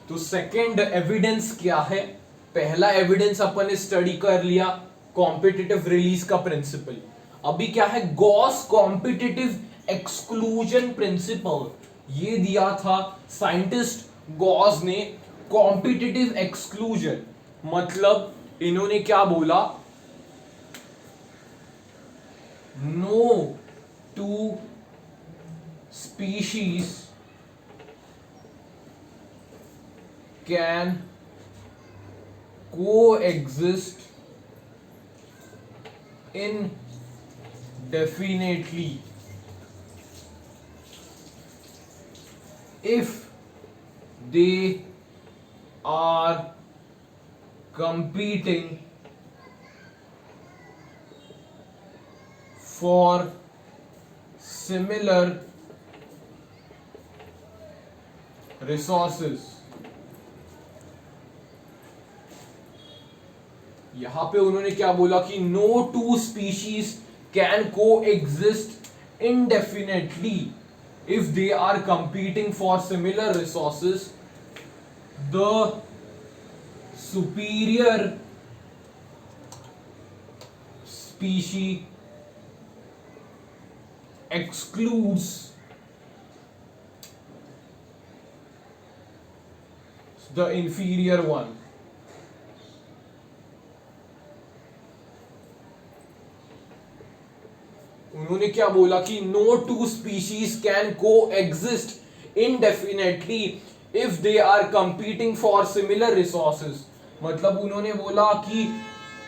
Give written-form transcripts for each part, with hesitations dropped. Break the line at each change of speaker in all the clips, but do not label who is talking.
तो second evidence क्या है? पहला एविडेंस अपन ने स्टडी कर लिया, कॉम्पिटिटिव रिलीज का प्रिंसिपल। अभी क्या है? गॉस कॉम्पिटिटिव एक्सक्लूजन प्रिंसिपल, ये दिया था साइंटिस्ट गॉस ने। कॉम्पिटिटिव एक्सक्लूजन मतलब इन्होंने क्या बोला? No two species can coexist indefinitely if they are competing for similar resources। यहां पे उन्होंने क्या बोला कि no two species can coexist indefinitely if they are competing for similar resources. The superior species excludes the inferior one। उन्होंने क्या बोला कि no two species can coexist indefinitely if they are competing for similar resources. मतलब उन्होंने बोला कि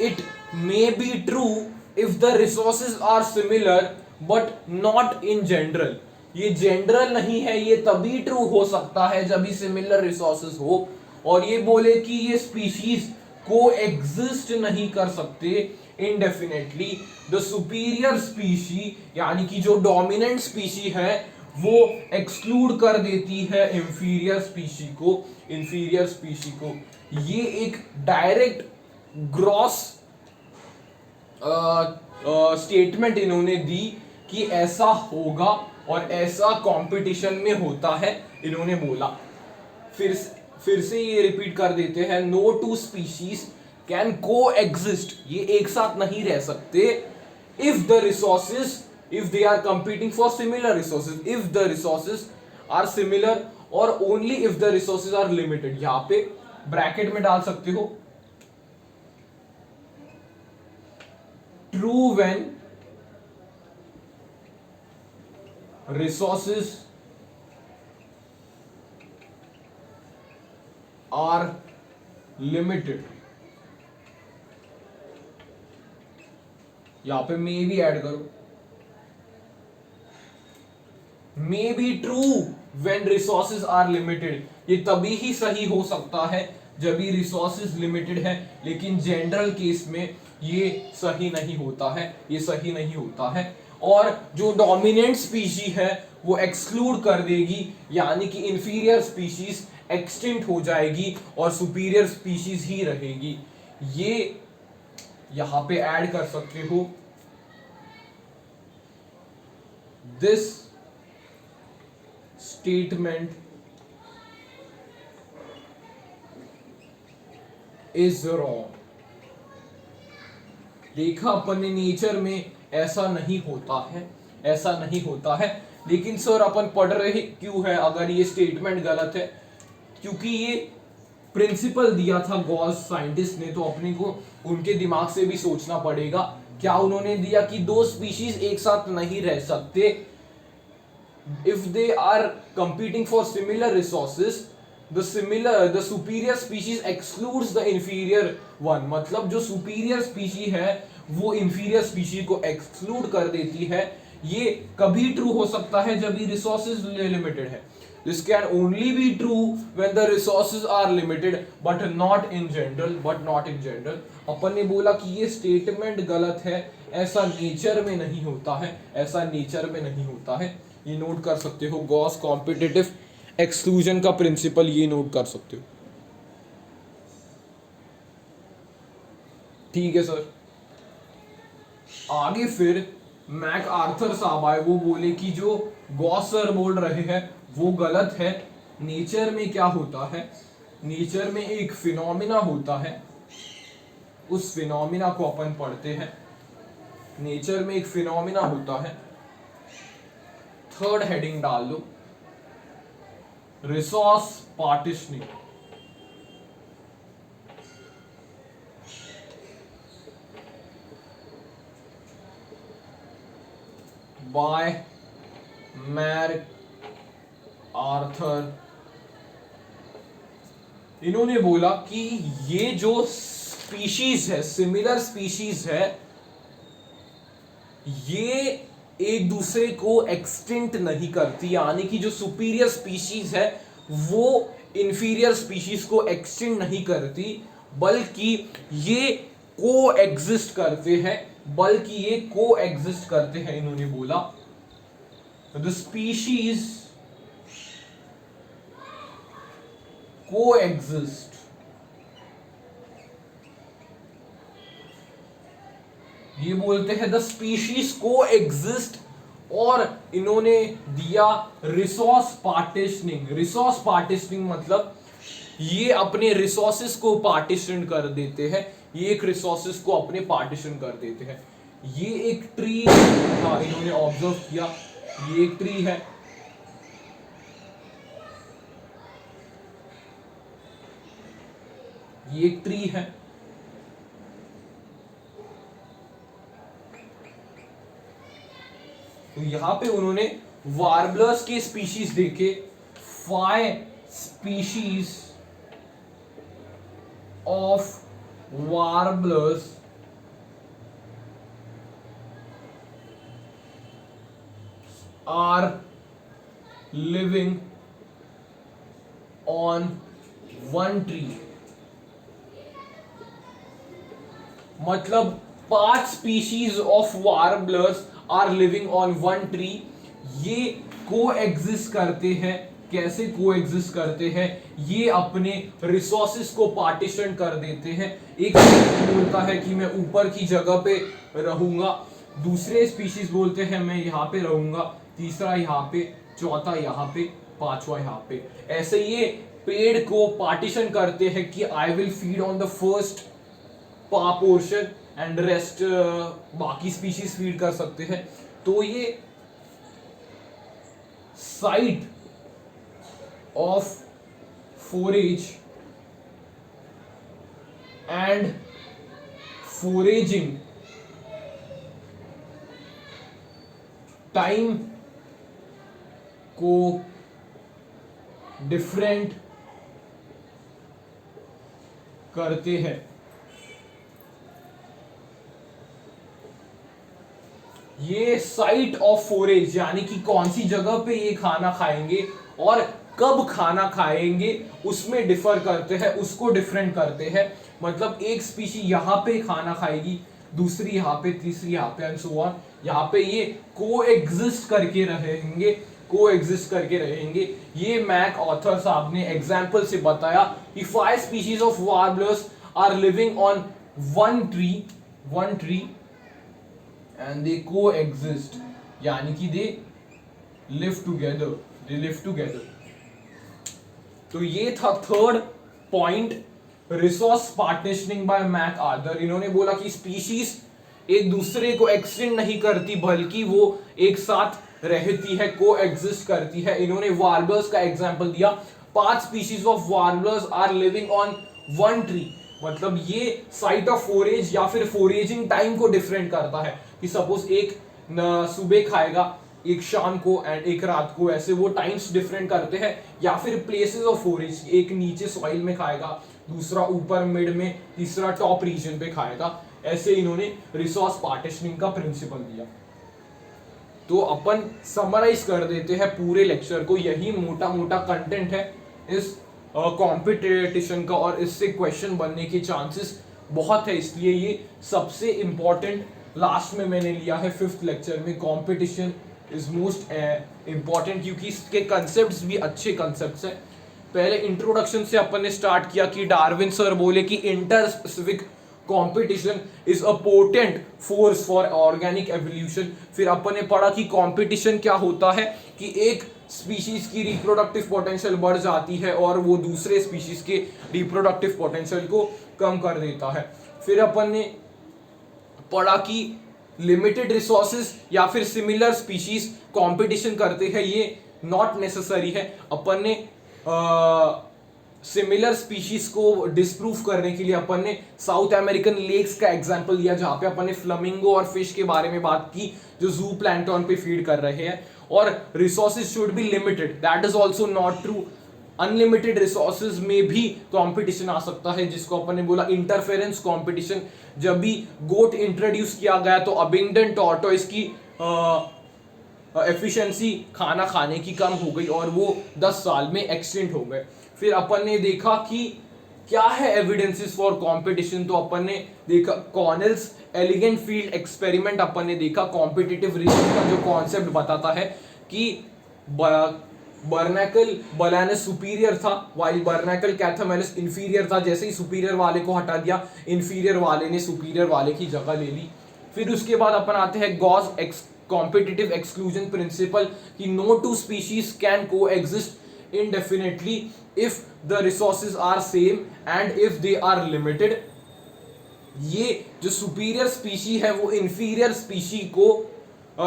it may be true if the resources are similar but not in general. ये general नहीं है, ये तभी ट्रू हो सकता है जब भी सिमिलर रिसोर्सेज हो। और ये बोले कि ये स्पीशीज को एग्जिस्ट नहीं कर सकते इनडेफिनेटली। द सुपीरियर स्पीशी यानी कि जो डोमिनेंट स्पीशी है वो एक्सक्लूड कर देती है इंफीरियर स्पीशी को। इंफीरियर स्पीशी को ये एक डायरेक्ट ग्रॉस स्टेटमेंट इन्होंने दी कि ऐसा होगा और ऐसा कंपटीशन में होता है, इन्होंने बोला। फिर से ये रिपीट कर देते हैं, no two species can coexist, ये एक साथ नहीं रह सकते, if the resources if they are competing for similar resources. If the resources are similar और only if the resources are limited. यहां पे ब्रैकेट में डाल सकते हो, true when resources are limited। यहां पे मे भी ऐड करो, may be true when resources are limited. ये तभी ही सही हो सकता है जब भी रिसोर्सेज लिमिटेड है, लेकिन जनरल केस में ये सही नहीं होता है, ये सही नहीं होता है। और जो डोमिनेंट स्पीशी है वो एक्सक्लूड कर देगी, यानी कि इंफीरियर स्पीशीज एक्सटिंक्ट हो जाएगी और सुपीरियर स्पीशीज ही रहेगी। ये यहां पे ऐड कर सकते हो, दिस स्टेटमेंट इज रॉन्ग। देखा अपन ने नेचर में ऐसा नहीं होता है, ऐसा नहीं होता है। लेकिन सर अपन पढ़ रहे क्यों है अगर ये स्टेटमेंट गलत है? क्योंकि ये प्रिंसिपल दिया था गॉस साइंटिस्ट ने, तो अपने को उनके दिमाग से भी सोचना पड़ेगा। क्या उन्होंने दिया कि दो स्पीशीज एक साथ नहीं रह सकते if they are competing for similar resources, the superior species excludes the inferior one. मतलब जो सुपीरियर स्पीशी है वो इंफीरियर स्पीशी को एक्सक्लूड कर देती है। ये कभी ट्रू हो सकता है जब भी रिसोर्सेज लिमिटेड है। This can only be true when the resources are limited but not in general, but not in general. अपन ने बोला कि ये स्टेटमेंट गलत है, ऐसा नेचर में नहीं होता है, ऐसा नेचर में नहीं होता है। ये नोट कर सकते हो, गॉस कॉम्पिटिटिव एक्सक्लूजन का प्रिंसिपल ये नोट कर सकते हो। ठीक है सर। आगे फिर मैक आर्थर साहब आए, वो बोले कि जो गॉस सर बोल रहे हैं वो गलत है। नेचर में क्या होता है नेचर में एक फिनोमिना होता है, उस फिनोमिना को अपन पढ़ते हैं। नेचर में एक फिनोमिना होता है, थर्ड हेडिंग डाल दो, resource partitioning. By MacArthur. इन्होंने बोला कि ये जो स्पीशीज है, सिमिलर स्पीशीज है, ये एक दूसरे को एक्सटिंक्ट नहीं करती, यानी कि जो सुपीरियर स्पीशीज है वो इंफीरियर स्पीशीज को एक्सटिंक्ट नहीं करती, बल्कि ये को एग्जिस्ट करते हैं, इन्होंने बोला द स्पीशीज को एग्जिस्ट। ये बोलते हैं द स्पीशीज को एग्जिस्ट, और इन्होंने दिया रिसोर्स पार्टीशनिंग। रिसोर्स पार्टीशनिंग मतलब ये अपने रिसोर्सेस को पार्टीशन कर देते हैं, ये एक रिसोर्सेस को अपने पार्टीशन कर देते हैं। ये एक ट्री था, इन्होंने ऑब्जर्व किया, ये एक ट्री है, ये एक ट्री है, तो यहां पे उन्होंने वार्बलर्स के स्पीशीज देखे, 5 species of warblers are living on one tree. मतलब 5 species of warblers are living on one tree. ये को एग्जिस्ट करते हैं। कैसे को एग्जिस्ट करते हैं? ये अपने रिसोर्सेस को पार्टीशन कर देते हैं। एक बोलता है कि मैं ऊपर की जगह पे रहूंगा, दूसरे स्पीशीज बोलते हैं मैं यहाँ पे रहूंगा, तीसरा यहाँ पे, चौथा यहाँ पे, पांचवा यहाँ पे। ऐसे ये पेड़ को पार्टीशन करते हैं कि I will feed on the first portion and rest बाकी स्पीशीज फीड कर सकते हैं। तो ये site of forage and foraging time को डिफरेंट करते हैं। ये साइट ऑफ फोरेज यानी कि कौन सी जगह पे ये खाना खाएंगे और कब खाना खाएंगे उसमें डिफर करते हैं, उसको डिफरेंट करते हैं। मतलब एक स्पीशी यहाँ पे खाना खाएगी, दूसरी यहाँ पे, तीसरी यहाँ पे एंड सो ऑन। यहाँ पे ये को एग्जिस्ट करके रहेंगे। ये मैक ऑथर साहब ने एग्जाम्पल से बताया कि 5 species of warblers are living on one tree and they coexist, यानी कि they live together। तो ये था third point, resource partitioning by MacArthur. इन्होंने बोला कि स्पीशीज एक दूसरे को एक्सटेंड नहीं करती बल्कि वो एक साथ रहती है, को एग्जिस्ट करती है। इन्होंने वार्बलर्स का एग्जांपल दिया, 5 species of warblers are living on one tree. मतलब ये साइट ऑफ फोरेज या फिर फोरेजिंग टाइम को डिफरेंट करता है कि सपोज एक सुबह खाएगा, एक शाम को एंड एक रात को, ऐसे वो टाइम्स डिफरेंट करते हैं। या फिर प्लेसेस ऑफ फोरेज, एक नीचे सॉइल में खाएगा, दूसरा ऊपर मिड में, तीसरा टॉप रीजन पे खाएगा। ऐसे इन्होंने रिसोर्स पार्टीशनिंग का प्रिंसिपल दिया। तो अपन समराइज कर देते हैं पूरे लेक्चर को, यही मोटा मोटा कंटेंट है इस कंपटीशन का, और इससे क्वेश्चन बनने के चांसेस बहुत है। इसलिए ये सबसे इंपॉर्टेंट लास्ट में मैंने लिया है 5th लेक्चर में। कंपटीशन इज मोस्ट इंपॉर्टेंट क्योंकि इसके कंसेप्ट्स भी अच्छे कंसेप्ट्स हैं। पहले इंट्रोडक्शन से अपन ने स्टार्ट किया कि डार्विन सर बोले कि inter specific competition is a potent force for organic evolution. फिर अपन ने पढ़ा कि कंपटीशन क्या होता है कि एक स्पीशीज की रिप्रोडक्टिव पोटेंशियल बढ़ जाती है और वो दूसरे स्पीशीज के रिप्रोडक्टिव पोटेंशियल को कम कर देता है। फिर अपन ने पढ़ा कि लिमिटेड रिसोर्सेज या फिर सिमिलर स्पीशीज कंपटीशन करते हैं, ये नॉट नेसेसरी है। अपन ने सिमिलर स्पीशीज को डिस्प्रूव करने के लिए अपन ने साउथ अमेरिकन लेक्स का एग्जांपल दिया, जहां पे अपन ने फ्लेमिंगो और फिश के बारे में बात की जो जू प्लैंक्टन पे फीड कर रहे हैं। और resources should be limited, that is also not true. Unlimited resources में भी कंपटीशन आ सकता है, जिसको अपन ने बोला इंटरफेरेंस कंपटीशन। जब भी गोट इंट्रोड्यूस किया गया तो अबिंडेंट टॉर्टोइस की एफिशिएंसी खाना खाने की कम हो गई और वो 10 साल में एक्सटिंक्ट हो गए। फिर अपन ने देखा कि क्या है एविडेंसेस फॉर कंपटीशन, तो अपन ने देखा कॉर्नेल्स एलिगेंट फील्ड एक्सपेरिमेंट, अपन ने देखा कॉम्पिटिटिव रीजनिंग का जो कॉन्सेप्ट बताता है कि बर्नैकल बलानस सुपीरियर था वाइल बर्नैकल कैथामेलिस इंफीरियर था। जैसे ही सुपीरियर वाले को हटा दिया, इंफीरियर वाले ने सुपीरियर वाले की जगह ले ली। फिर उसके बाद अपन आते हैं गॉस कॉम्पिटिटिव एक्सक्लूजन प्रिंसिपल कि नो टू स्पीशीज कैन को exist indefinitely if the resources are same and if they are limited। ये जो सुपीरियर स्पीशी है वो इंफीरियर स्पीशी को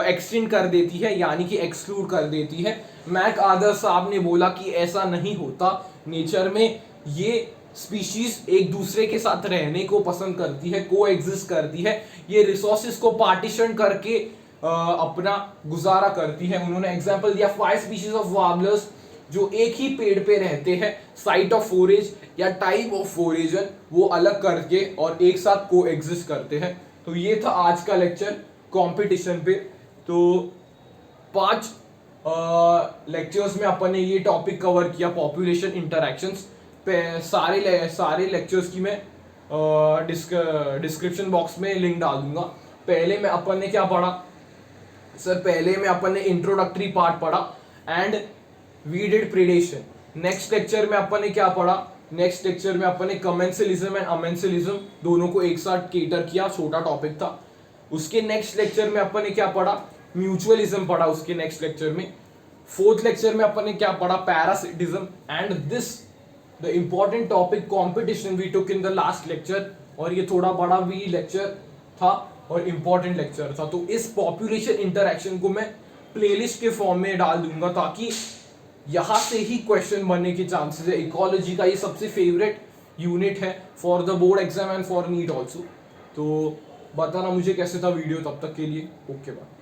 एक्सटेंड कर देती है, यानी कि एक्सक्लूड कर देती है। मैक आदर साहब ने बोला कि ऐसा नहीं होता नेचर में, ये स्पीशीज एक दूसरे के साथ रहने को पसंद करती है, को एग्जिस्ट करती है, ये रिसोर्सेज को पार्टीशन करके अपना गुजारा करती है। उन्होंने एग्जांपल दिया 5 स्पीशीज ऑफ वार्बलर्स जो एक ही पेड़ पे रहते हैं, साइट ऑफ फोरेज या टाइप ऑफ फोरेजन वो अलग करके और एक साथ को एग्जिस्ट करते हैं। तो ये था आज का लेक्चर कंपटीशन पे। तो 5 लेक्चर्स में अपन ने ये टॉपिक कवर किया, पॉपुलेशन इंटरैक्शंस पे। सारे लेक्चर्स की मैं डिस्क्रिप्शन बॉक्स में लिंक डाल दूंगा। पहले में अपन ने क्या पढ़ा सर? पहले में अपन ने इंट्रोडक्टरी पार्ट पढ़ा and we did predation. Next lecture में अपन ने क्या पढ़ा? नेक्स्ट लेक्चर में अपन ने कमेंसलिज्म एंड अमेंसलिज्म दोनों को एक साथ केटर किया, छोटा टॉपिक था। उसके नेक्स्ट लेक्चर में अपन ने क्या पढ़ा? म्यूचुअलिज्म पढ़ा उसके नेक्स्ट लेक्चर में। 4th लेक्चर में अपन ने क्या पढ़ा? Parasitism. And this the important topic competition we took in the last lecture, और ये थोड़ा बड़ा भी लेक्चर था और इंपॉर्टेंट लेक्चर था। तो इस पॉपुलेशन इंटरैक्शन को मैं प्लेलिस्ट के फॉर्म में डाल दूंगा ताकि यहां से ही क्वेश्चन बनने के चांसेस है। इकोलॉजी का ये सबसे फेवरेट यूनिट है for the board exam and for NEET also. तो बताना मुझे कैसे था वीडियो, तब तक के लिए ओके बाय।